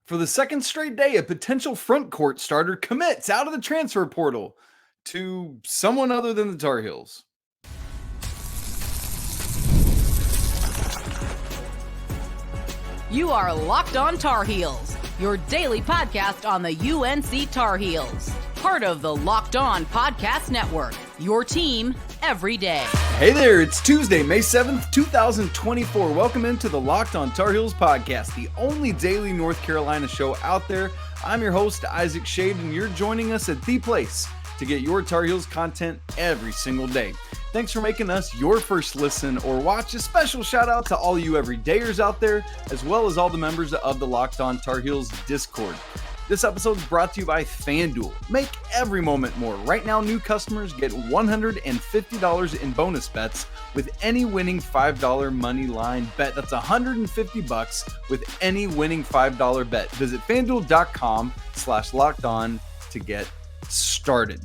For the second straight day, a potential front court starter commits out of the transfer portal to someone other than the Tar Heels. You are Locked On Tar Heels, your daily podcast on the UNC Tar Heels. Part of the Locked On Podcast Network, your team every day. Hey there, it's Tuesday, May 7th, 2024. Welcome into the Locked On Tar Heels podcast, the only daily North Carolina show out there. I'm your host, Isaac Shade, and you're joining us at the place to get your Tar Heels content every single day. Thanks for making us your first listen or watch. A special shout out to all you everydayers out there, as well as all the members of the Locked On Tar Heels Discord. This episode is brought to you by FanDuel. Make every moment more. Right now, new customers get $150 in bonus bets with any winning $5 money line bet. That's $150 with any winning $5 bet. Visit FanDuel.com/lockedon to get started.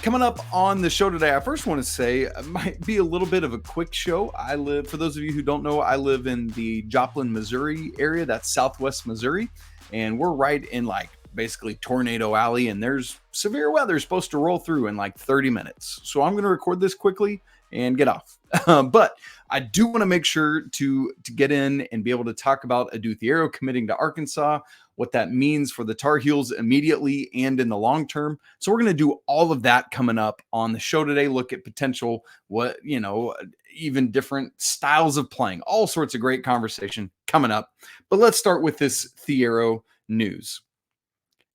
Coming up on the show today, I first want to say it might be a little bit of a quick show. For those of you who don't know, I live in the Joplin, Missouri area. That's Southwest Missouri. And we're right in basically Tornado Alley, and there's severe weather supposed to roll through in 30 minutes. So I'm going to record this quickly and get off. But I do want to make sure to get in and be able to talk about Adou Thiero committing to Arkansas, what that means for the Tar Heels immediately and in the long term. So we're going to do all of that coming up on the show today, look at potential, even different styles of playing, all sorts of great conversation coming up. But let's start with this Thiero news.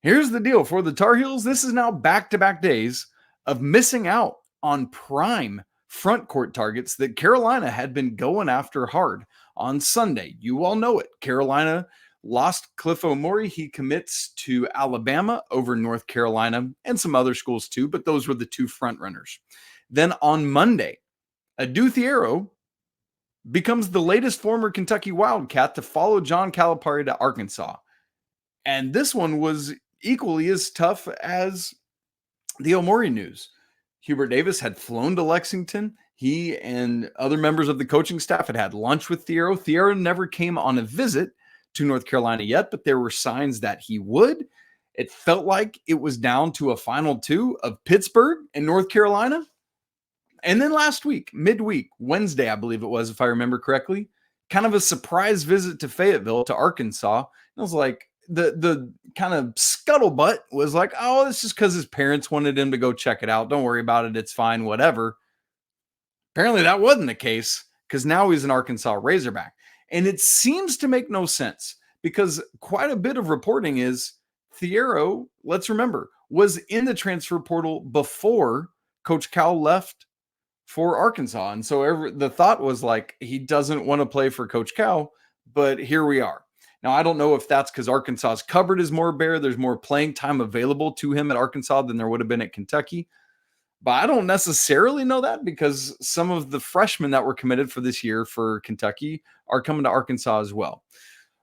Here's the deal for the Tar Heels. This is now back-to-back days of missing out on prime front court targets that Carolina had been going after hard on Sunday. You all know it. Carolina lost Cliff Omoruyi. He commits to Alabama over North Carolina and some other schools too, but those were the two front runners. Then on Monday, Adou Thiero becomes the latest former Kentucky Wildcat to follow John Calipari to Arkansas. And this one was equally as tough as the Omoruyi news. Hubert Davis had flown to Lexington. He and other members of the coaching staff had lunch with Thiero. Thiero never came on a visit to North Carolina yet, but there were signs that he would. It felt like it was down to a final two of Pittsburgh and North Carolina. And then last week, midweek, Wednesday, I believe it was, if I remember correctly, kind of a surprise visit to Fayetteville, to Arkansas. And I was like, the kind of scuttlebutt was like, oh, it's just because his parents wanted him to go check it out. Don't worry about it. It's fine, whatever. Apparently that wasn't the case, because now he's an Arkansas Razorback. And it seems to make no sense, because quite a bit of reporting is Thiero, let's remember, was in the transfer portal before Coach Powell left for Arkansas. And so the thought was he doesn't want to play for Coach Cal, but here we are. Now, I don't know if that's because Arkansas's cupboard is more bare. There's more playing time available to him at Arkansas than there would have been at Kentucky. But I don't necessarily know that, because some of the freshmen that were committed for this year for Kentucky are coming to Arkansas as well.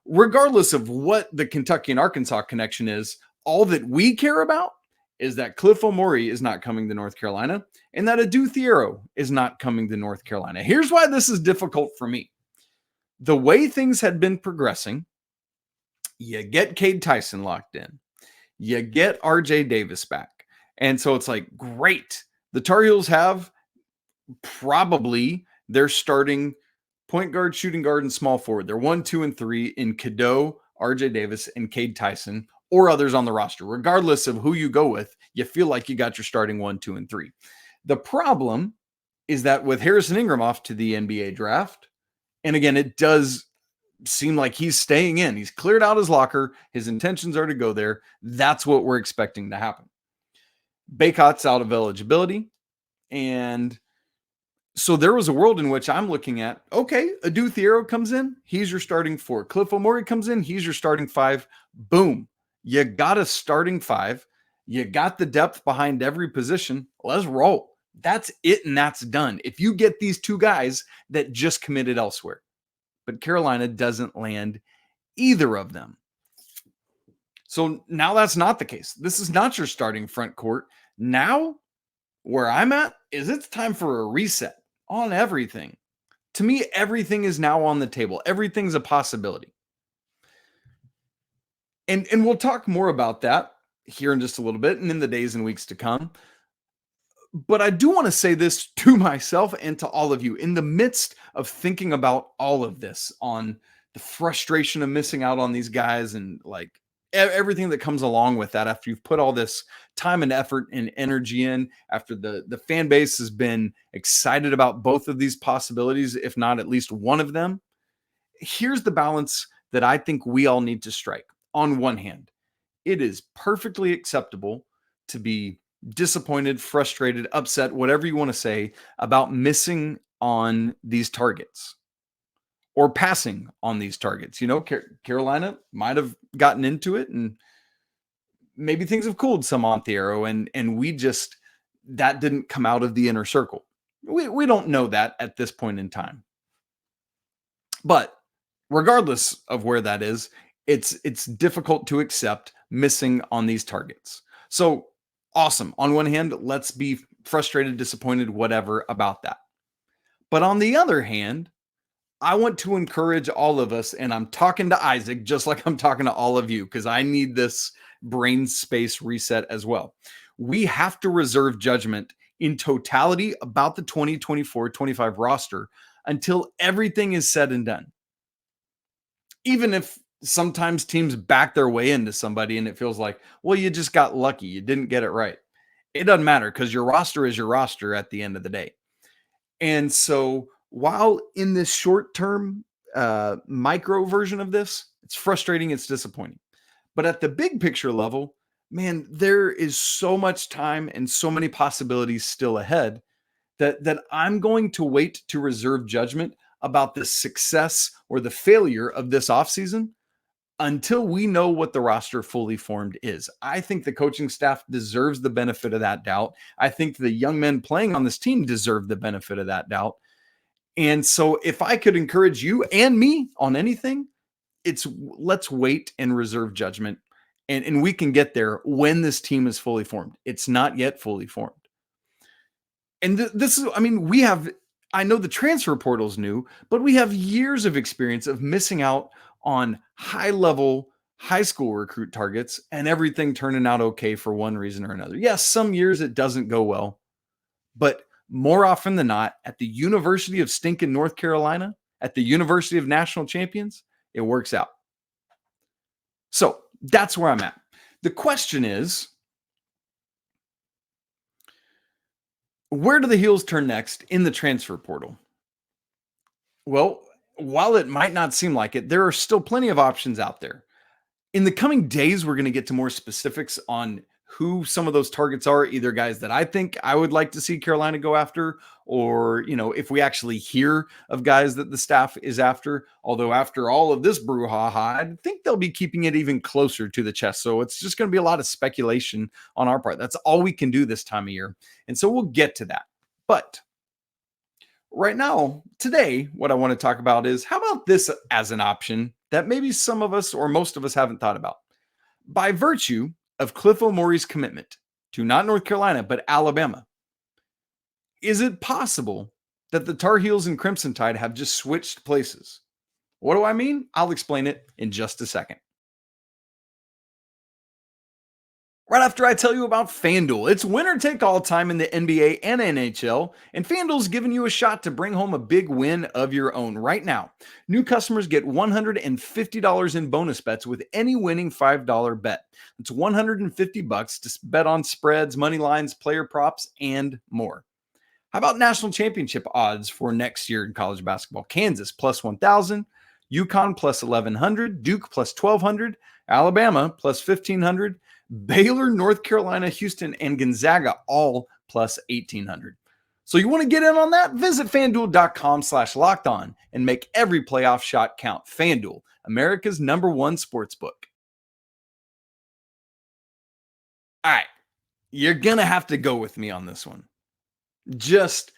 Regardless of what the Kentucky and Arkansas connection is, all that we care about is that Cliff Omoruyi is not coming to North Carolina and that Adou Thiero is not coming to North Carolina. Here's why this is difficult for me. The way things had been progressing, you get Cade Tyson locked in. You get RJ Davis back. And so it's great. The Tar Heels have probably their starting point guard, shooting guard, and small forward. They're 1, 2, and 3 in Cadeau, RJ Davis, and Cade Tyson, or others on the roster. Regardless of who you go with, you feel like you got your starting 1, 2, and 3. The problem is that with Harrison Ingram off to the NBA draft, and again, it does seem like he's staying in. He's cleared out his locker. His intentions are to go there. That's what we're expecting to happen. Baycott's out of eligibility. And so there was a world in which I'm looking at, okay, Adou Thiero comes in. He's your starting 4. Cliff Omoruyi comes in. He's your starting 5. Boom. You got a starting 5. You got the depth behind every position. Let's roll. That's it, and that's done. If you get these two guys that just committed elsewhere. But Carolina doesn't land either of them. So now that's not the case. This is not your starting front court. Now, where I'm at is it's time for a reset on everything. To me, everything is now on the table. Everything's a possibility. And we'll talk more about that here in just a little bit and in the days and weeks to come. But I do want to say this to myself and to all of you in the midst of thinking about all of this, on the frustration of missing out on these guys and like everything that comes along with that after you've put all this time and effort and energy in, after the fan base has been excited about both of these possibilities, if not at least one of them. Here's the balance that I think we all need to strike. On one hand, it is perfectly acceptable to be disappointed, frustrated, upset, whatever you want to say, about missing on these targets or passing on these targets. You know, Carolina might have gotten into it and maybe things have cooled some on Thiero, and we just, that didn't come out of the inner circle. We don't know that at this point in time. But regardless of where that is, it's difficult to accept missing on these targets. So awesome. On one hand, let's be frustrated, disappointed, whatever about that. But on the other hand, I want to encourage all of us, and I'm talking to Isaac just like I'm talking to all of you, because I need this brain space reset as well. We have to reserve judgment in totality about the 2024-25 roster until everything is said and done. Even if sometimes teams back their way into somebody and it feels like, well, you just got lucky, you didn't get it right. It doesn't matter, because your roster is your roster at the end of the day. And so while in this short-term micro version of this, it's frustrating, it's disappointing. But at the big picture level, man, there is so much time and so many possibilities still ahead that I'm going to wait to reserve judgment about the success or the failure of this offseason until we know what the roster fully formed is. I think the coaching staff deserves the benefit of that doubt. I think the young men playing on this team deserve the benefit of that doubt. And so if I could encourage you and me on anything, it's let's wait and reserve judgment. And we can get there when this team is fully formed. It's not yet fully formed. And this is, I mean, I know the transfer portal is new, but we have years of experience of missing out on high-level high school recruit targets and everything turning out okay for one reason or another. Yes, some years it doesn't go well, but more often than not, at the University of stinking North Carolina, at the University of National Champions, it works out. So that's where I'm at. The question is, where do the heels turn next in the transfer portal? Well, while it might not seem like it, there are still plenty of options out there. In the coming days, we're going to get to more specifics on who some of those targets are, either guys that I think I would like to see Carolina go after, or, you know, if we actually hear of guys that the staff is after. Although after all of this brouhaha, I think they'll be keeping it even closer to the chest. So it's just going to be a lot of speculation on our part. That's all we can do this time of year. And so we'll get to that. But right now, today, what I want to talk about is, how about this as an option that maybe some of us or most of us haven't thought about? By virtue of Cliff Omoruyi's commitment to not North Carolina, but Alabama, is it possible that the Tar Heels and Crimson Tide have just switched places? What do I mean? I'll explain it in just a second. Right after I tell you about FanDuel. It's winner take all time in the NBA and NHL, and FanDuel's giving you a shot to bring home a big win of your own right now. New customers get $150 in bonus bets with any winning $5 bet. It's $150 to bet on spreads, money lines, player props, and more. How about national championship odds for next year in college basketball? Kansas plus 1,000, UConn plus 1,100, Duke plus 1,200, Alabama plus 1,500, Baylor, North Carolina, Houston, and Gonzaga all plus 1,800. So you want to get in on that? Visit FanDuel.com/lockedon and make every playoff shot count. FanDuel, America's #1 sportsbook. All right, you're going to have to go with me on this one. Just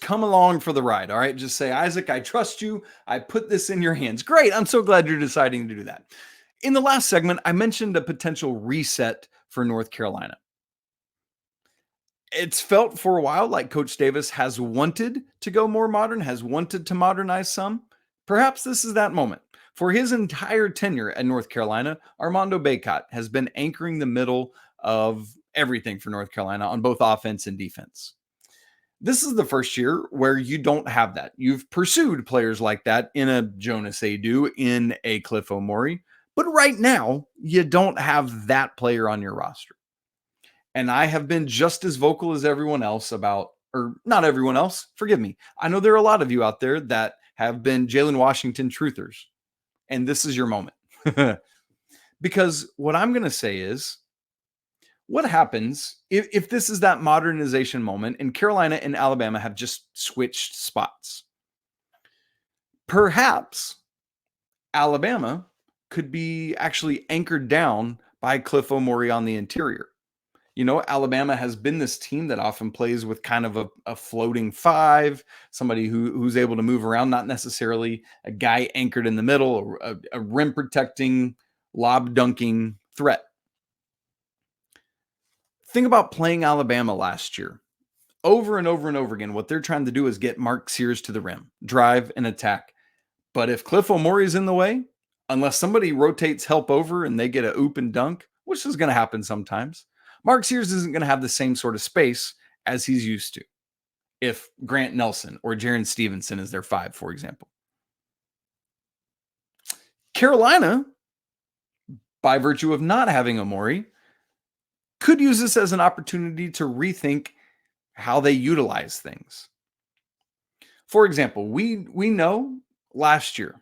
come along for the ride, all right? Just say, Isaac, I trust you. I put this in your hands. Great, I'm so glad you're deciding to do that. In the last segment, I mentioned a potential reset for North Carolina. It's felt for a while like Coach Davis has wanted to go more modern, has wanted to modernize some. Perhaps this is that moment. For his entire tenure at North Carolina, Armando Bacot has been anchoring the middle of everything for North Carolina on both offense and defense. This is the first year where you don't have that. You've pursued players like that in a Jonas Adou, in a Cliff Omoruyi, but right now you don't have that player on your roster. And I have been just as vocal as everyone else about, or not everyone else, forgive me. I know there are a lot of you out there that have been Jalen Washington truthers, and this is your moment. Because what I'm going to say is, what happens if this is that modernization moment and Carolina and Alabama have just switched spots? Perhaps Alabama could be actually anchored down by Cliff Omoruyi on the interior. You know, Alabama has been this team that often plays with kind of a floating five, somebody who's able to move around, not necessarily a guy anchored in the middle, or a rim protecting, lob dunking threat. Think about playing Alabama last year. Over and over and over again, what they're trying to do is get Mark Sears to the rim, drive and attack. But if Cliff Omoruyi is in the way, unless somebody rotates help over and they get a oop and dunk, which is going to happen sometimes, Mark Sears isn't going to have the same sort of space as he's used to if Grant Nelson or Jaron Stevenson is their five, for example. Carolina, by virtue of not having Omoruyi, could use this as an opportunity to rethink how they utilize things. For example, we know last year,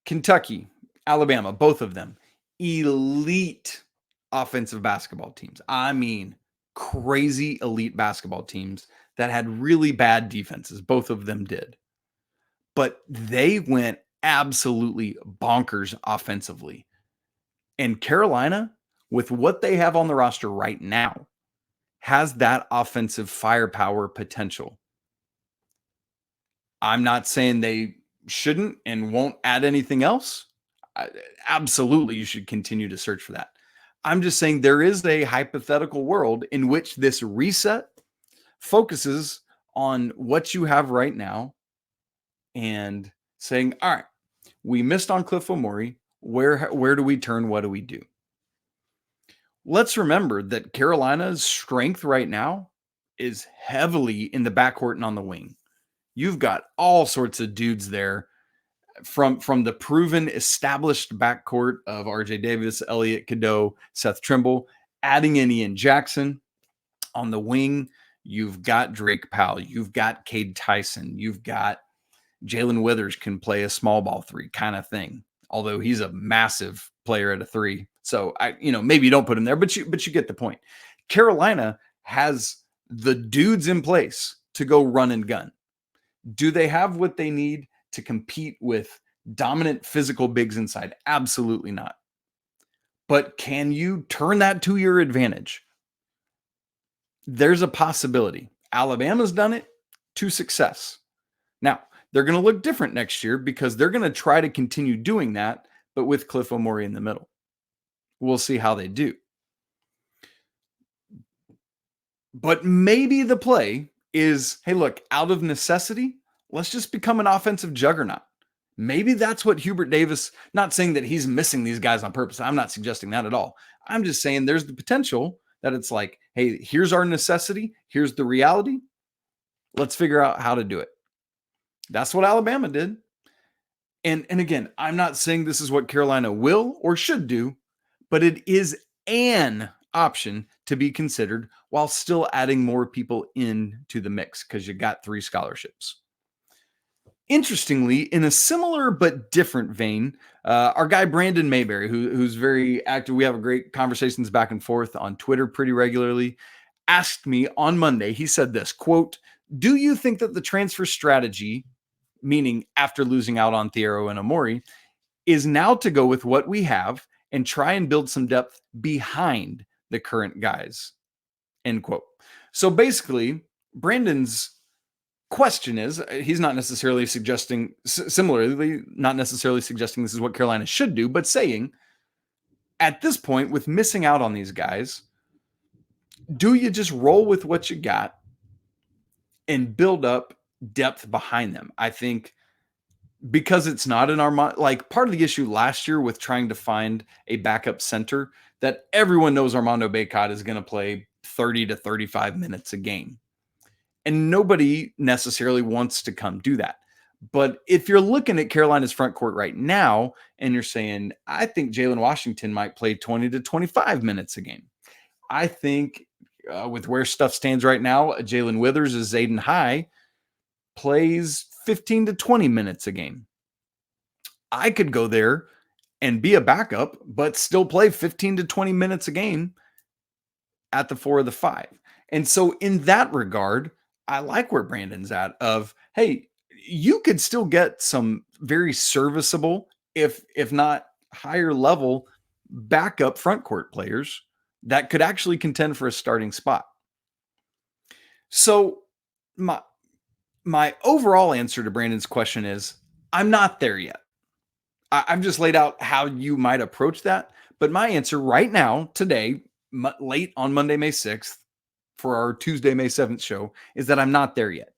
Kentucky, Alabama, both of them, elite offensive basketball teams. I mean, crazy elite basketball teams that had really bad defenses. Both of them did. But they went absolutely bonkers offensively. And Carolina, with what they have on the roster right now, has that offensive firepower potential. I'm not saying they shouldn't and won't add anything else. Absolutely, you should continue to search for that. I'm just saying there is a hypothetical world in which this reset focuses on what you have right now and saying, all right, we missed on Cliff Omoruyi. Where do we turn? What do we do? Let's remember that Carolina's strength right now is heavily in the backcourt and on the wing. You've got all sorts of dudes there from the proven established backcourt of RJ Davis, Elliot, Cadeau, Seth Trimble, adding in Ian Jackson. On the wing, you've got Drake Powell. You've got Cade Tyson. You've got Jalen Withers can play a small ball three kind of thing, although he's a massive player at a three. So maybe you don't put him there, but you get the point. Carolina has the dudes in place to go run and gun. Do they have what they need to compete with dominant physical bigs inside? Absolutely not. But can you turn that to your advantage? There's a possibility. Alabama's done it to success. Now, they're going to look different next year because they're going to try to continue doing that, but with Cliff Omoruyi in the middle. We'll see how they do. But maybe the play is, hey, look, out of necessity, let's just become an offensive juggernaut. Maybe that's what Hubert Davis, not saying that he's missing these guys on purpose. I'm not suggesting that at all. I'm just saying there's the potential that it's like, hey, here's our necessity. Here's the reality. Let's figure out how to do it. That's what Alabama did. And again, I'm not saying this is what Carolina will or should do, but it is an option to be considered while still adding more people into the mix because you got 3 scholarships. Interestingly, in a similar but different vein, our guy Brandon Mayberry, who's very active, we have great conversations back and forth on Twitter pretty regularly, asked me on Monday, he said this, quote, do you think that the transfer strategy, meaning after losing out on Thiero and Omoruyi, is now to go with what we have and try and build some depth behind the current guys, end quote. So basically, Brandon's question is, he's not necessarily suggesting, similarly, not necessarily suggesting this is what Carolina should do, but saying, at this point, with missing out on these guys, do you just roll with what you got and build up depth behind them? I think because it's not in our mind. Like part of the issue last year with trying to find a backup center, that everyone knows Armando Bacot is going to play 30 to 35 minutes a game. And nobody necessarily wants to come do that. But if you're looking at Carolina's front court right now and you're saying, I think Jalen Washington might play 20 to 25 minutes a game. I think with where stuff stands right now, Jalen Withers is Zayden High plays 15 to 20 minutes a game. I could go there and be a backup, but still play 15 to 20 minutes a game at the 4 or the 5. And so in that regard, I like where Brandon's at of, hey, you could still get some very serviceable, if not higher level backup front court players that could actually contend for a starting spot. So my overall answer to Brandon's question is, I'm not there yet. I've just laid out how you might approach that. But my answer right now, today, late on Monday, May 6th, for our Tuesday, May 7th show, is that I'm not there yet.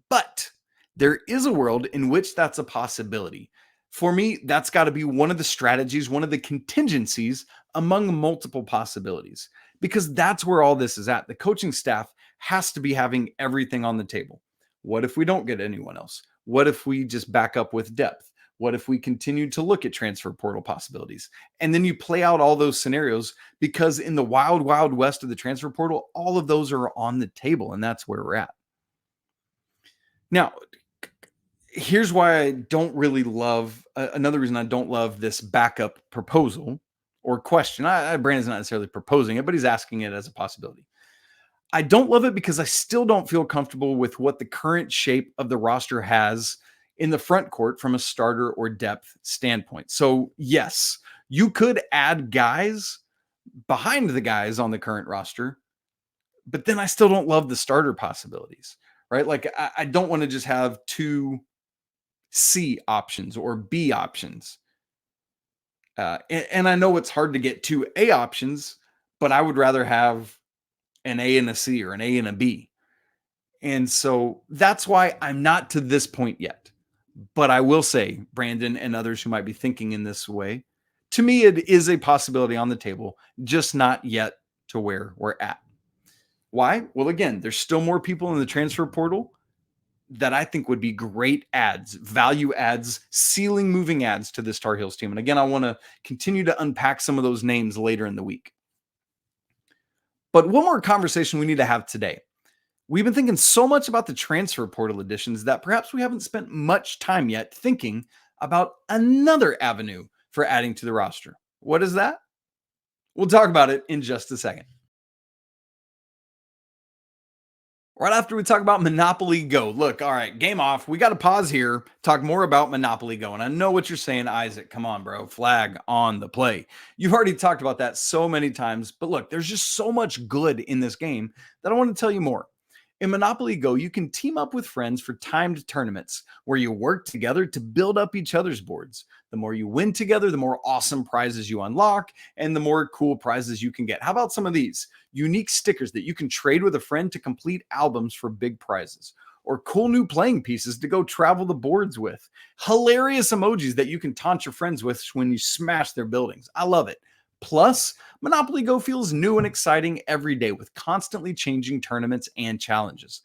But there is a world in which that's a possibility. For me, that's got to be one of the strategies, one of the contingencies among multiple possibilities, because that's where all this is at. The coaching staff has to be having everything on the table. What if we don't get anyone else? What if we just back up with depth? What if we continue to look at transfer portal possibilities? And then you play out all those scenarios, because in the wild, wild west of the transfer portal, all of those are on the table, and that's where we're at. Now, here's why I don't really love, another reason I don't love this backup proposal or question. Brandon's not necessarily proposing it, but he's asking it as a possibility. I don't love it because I still don't feel comfortable with what the current shape of the roster has in the front court from a starter or depth standpoint. So yes, you could add guys behind the guys on the current roster, but then I still don't love the starter possibilities, right? Like I don't want to just have two C options or B options. And I know it's hard to get two A options, but I would rather have an A and a C or an A and a B. And so that's why I'm not to this point yet. But I will say, Brandon and others who might be thinking in this way, to me, it is a possibility on the table, just not yet to where we're at. Why? Well, again, there's still more people in the transfer portal that I think would be great ads, value ads, ceiling moving ads to this Tar Heels team. And again, I want to continue to unpack some of those names later in the week. But one more conversation we need to have today. We've been thinking so much about the transfer portal additions that perhaps we haven't spent much time yet thinking about another avenue for adding to the roster. What is that? We'll talk about it in just a second. Right after we talk about Monopoly Go. Look, all right, game off. We got to pause here, talk more about Monopoly Go. And I know what you're saying, Isaac. Come on, bro. Flag on the play. You've already talked about that so many times. But look, there's just so much good in this game that I want to tell you more. In Monopoly Go, you can team up with friends for timed tournaments where you work together to build up each other's boards. The more you win together, the more awesome prizes you unlock and the more cool prizes you can get. How about some of these? Unique stickers that you can trade with a friend to complete albums for big prizes, or cool new playing pieces to go travel the boards with. Hilarious emojis that you can taunt your friends with when you smash their buildings. I love it. Plus, Monopoly Go feels new and exciting every day with constantly changing tournaments and challenges.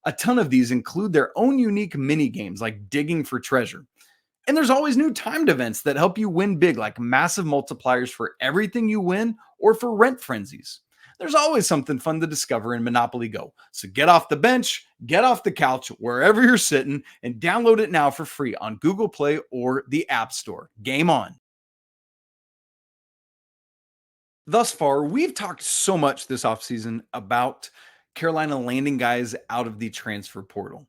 A ton of these include their own unique mini games like digging for treasure. And there's always new timed events that help you win big, like massive multipliers for everything you win or for rent frenzies. There's always something fun to discover in Monopoly Go. So get off the bench, get off the couch, wherever you're sitting, and download it now for free on Google Play or the App Store. Game on. Thus far, we've talked so much this offseason about Carolina landing guys out of the transfer portal.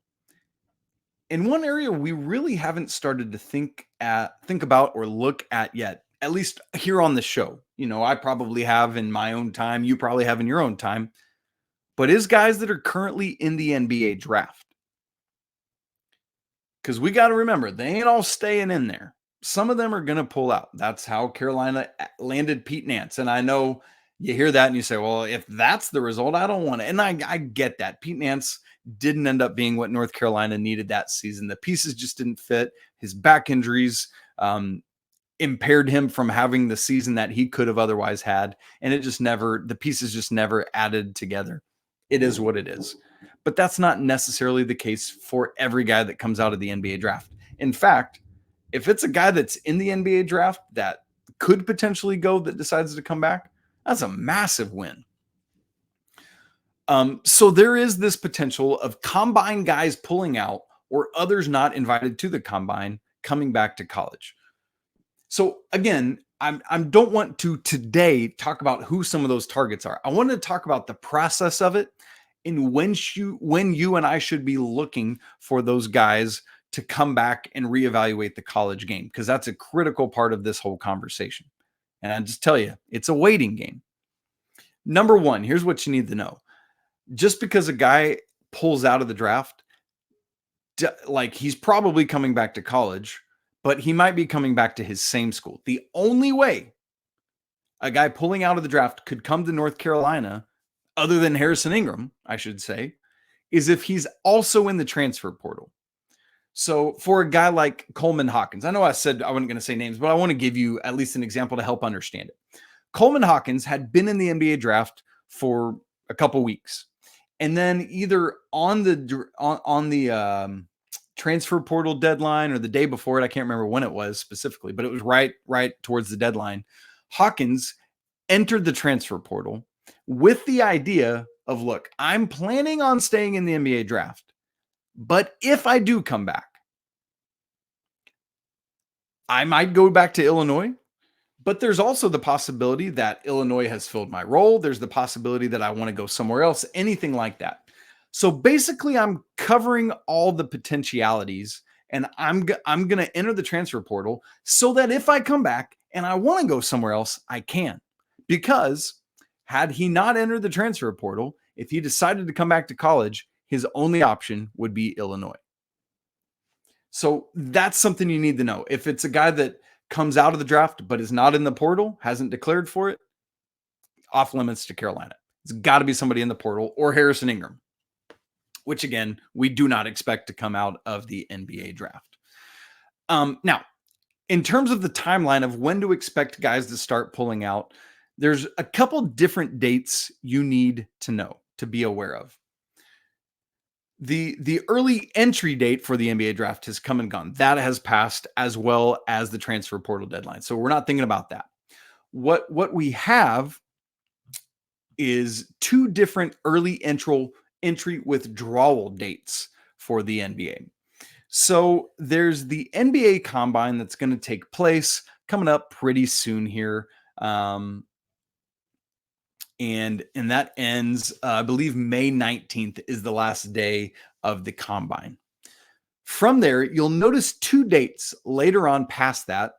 In one area we really haven't started to think about or look at yet, at least here on the show. You know, I probably have in my own time, you probably have in your own time, but is guys that are currently in the NBA draft. Because we got to remember, they ain't all staying in there. Some of them are going to pull out. That's how Carolina landed Pete Nance. And I know you hear that and you say, well, if that's the result, I don't want it. And I get that. Pete Nance didn't end up being what North Carolina needed that season. The pieces just didn't fit. His back injuries impaired him from having the season that he could have otherwise had. And the pieces just never added together. It is what it is. But that's not necessarily the case for every guy that comes out of the NBA draft. In fact, if it's a guy that's in the NBA draft that could potentially go that decides to come back, that's a massive win. So there is this potential of combine guys pulling out or others not invited to the combine coming back to college. So again, I don't want to today talk about who some of those targets are. I want to talk about the process of it and when you and I should be looking for those guys to come back and reevaluate the college game, because that's a critical part of this whole conversation. And I just tell you, it's a waiting game. Number one, here's what you need to know. Just because a guy pulls out of the draft, like he's probably coming back to college, but he might be coming back to his same school. The only way a guy pulling out of the draft could come to North Carolina, other than Harrison Ingram, I should say, is if he's also in the transfer portal. So for a guy like Coleman Hawkins, I know I said I wasn't going to say names, but I want to give you at least an example to help understand it. Coleman Hawkins had been in the NBA draft for a couple weeks, and then either on the transfer portal deadline or the day before it, I can't remember when it was specifically, but it was right towards the deadline, Hawkins entered the transfer portal with the idea of, look, I'm planning on staying in the NBA draft, but if I do come back, I might go back to Illinois, but there's also the possibility that Illinois has filled my role. There's the possibility that I want to go somewhere else, anything like that. So basically, I'm covering all the potentialities, and I'm going to enter the transfer portal so that if I come back and I want to go somewhere else, I can. Because had he not entered the transfer portal, if he decided to come back to college, his only option would be Illinois. So that's something you need to know. If it's a guy that comes out of the draft but is not in the portal, hasn't declared for it, off limits to Carolina. It's got to be somebody in the portal or Harrison Ingram, which again, we do not expect to come out of the NBA draft. Now, in terms of the timeline of when to expect guys to start pulling out, there's a couple different dates you need to know, to be aware of. The early entry date for the NBA draft has come and gone. That has passed, as well as the transfer portal deadline. So we're not thinking about that. What we have is two different early entry withdrawal dates for the NBA. So there's the NBA Combine that's going to take place coming up pretty soon here. And that ends, I believe May 19th is the last day of the Combine. From there, you'll notice two dates later on past that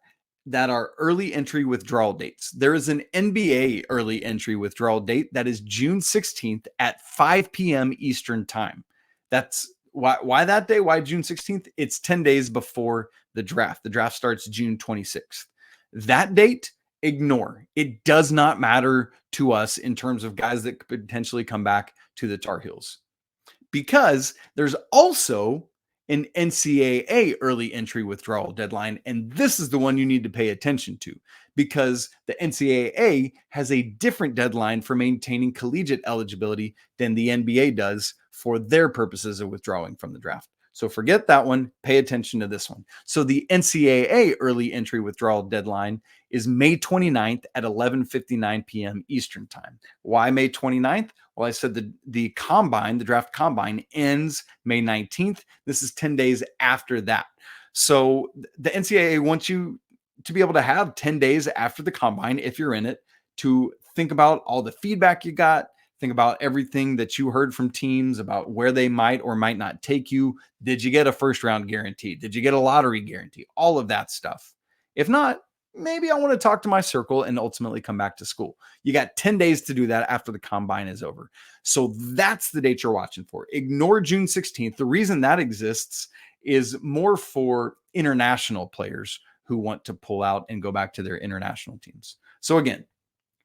are early entry withdrawal dates. There is an NBA early entry withdrawal date that is June 16th at 5 p.m. Eastern time. That's why that day? Why June 16th? It's 10 days before the draft. The draft starts June 26th. That date, ignore. It does not matter to us in terms of guys that could potentially come back to the Tar Heels, because there's also an NCAA early entry withdrawal deadline. And this is the one you need to pay attention to, because the NCAA has a different deadline for maintaining collegiate eligibility than the NBA does for their purposes of withdrawing from the draft. So forget that one. Pay attention to this one. So the NCAA early entry withdrawal deadline is May 29th at 11:59 p.m. Eastern time. Why May 29th? Well, I said the combine, the draft combine, ends May 19th. This is 10 days after that. So the NCAA wants you to be able to have 10 days after the combine, if you're in it, to think about all the feedback you got. Think about everything that you heard from teams about where they might or might not take you. Did you get a first round guarantee? Did you get a lottery guarantee? All of that stuff. If not, maybe I want to talk to my circle and ultimately come back to school. You got 10 days to do that after the combine is over. So that's the date you're watching for. Ignore June 16th. The reason that exists is more for international players who want to pull out and go back to their international teams. So again,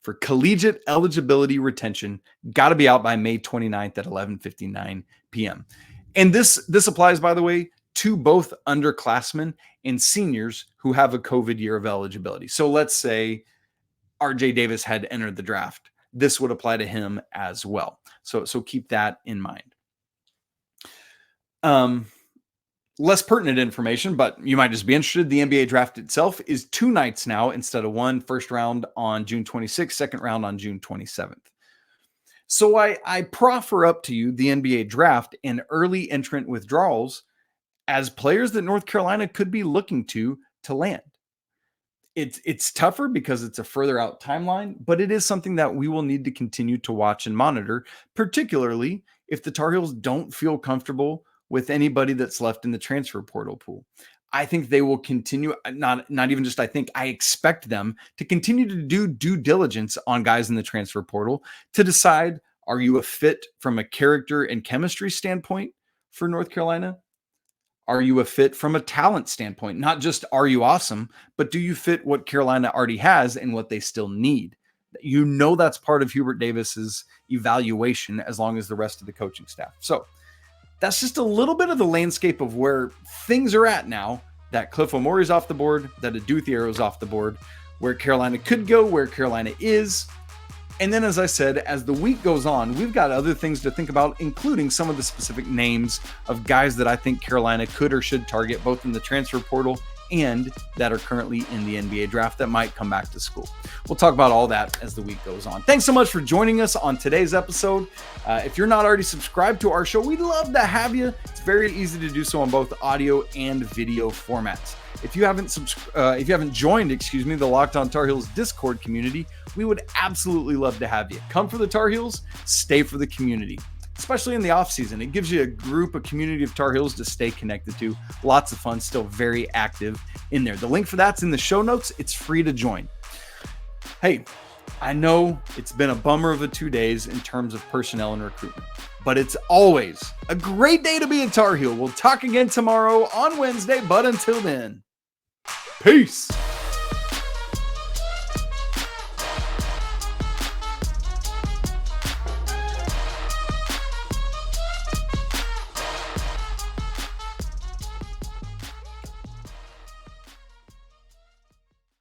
for collegiate eligibility retention. Got to be out by May 29th at 11:59 p.m. And this applies, by the way, to both underclassmen and seniors who have a COVID year of eligibility. So let's say RJ Davis had entered the draft. This would apply to him as well. So keep that in mind. Less pertinent information, but you might just be interested. The NBA draft itself is 2 nights now instead of one. First round on June 26th, second round on June 27th. So I proffer up to you the NBA draft and early entrant withdrawals as players that North Carolina could be looking to land. It's tougher because it's a further out timeline, but it is something that we will need to continue to watch and monitor, particularly if the Tar Heels don't feel comfortable with anybody that's left in the transfer portal pool. I think they will continue, not even just I think, I expect them to continue to do due diligence on guys in the transfer portal to decide, are you a fit from a character and chemistry standpoint for North Carolina? Are you a fit from a talent standpoint? Not just are you awesome, but do you fit what Carolina already has and what they still need? You know that's part of Hubert Davis's evaluation as long as the rest of the coaching staff. So that's just a little bit of the landscape of where things are at now, that Cliff Omoruyi is off the board, that Adou Thiero is off the board, where Carolina could go, where Carolina is. And then, as I said, as the week goes on, we've got other things to think about, including some of the specific names of guys that I think Carolina could or should target, both in the transfer portal and that are currently in the NBA draft that might come back to school. We'll talk about all that as the week goes on. Thanks so much for joining us on today's episode. If you're not already subscribed to our show, we'd love to have you. It's very easy to do so on both audio and video formats. If you haven't joined, the Locked On Tar Heels Discord community, we would absolutely love to have you. Come for the Tar Heels, stay for the community, especially in the offseason. It gives you a community of Tar Heels to stay connected to. Lots of fun, still very active in there. The link for that's in the show notes. It's free to join. Hey, I know it's been a bummer of a 2 days in terms of personnel and recruitment, but it's always a great day to be a Tar Heel. We'll talk again tomorrow on Wednesday, but until then, peace.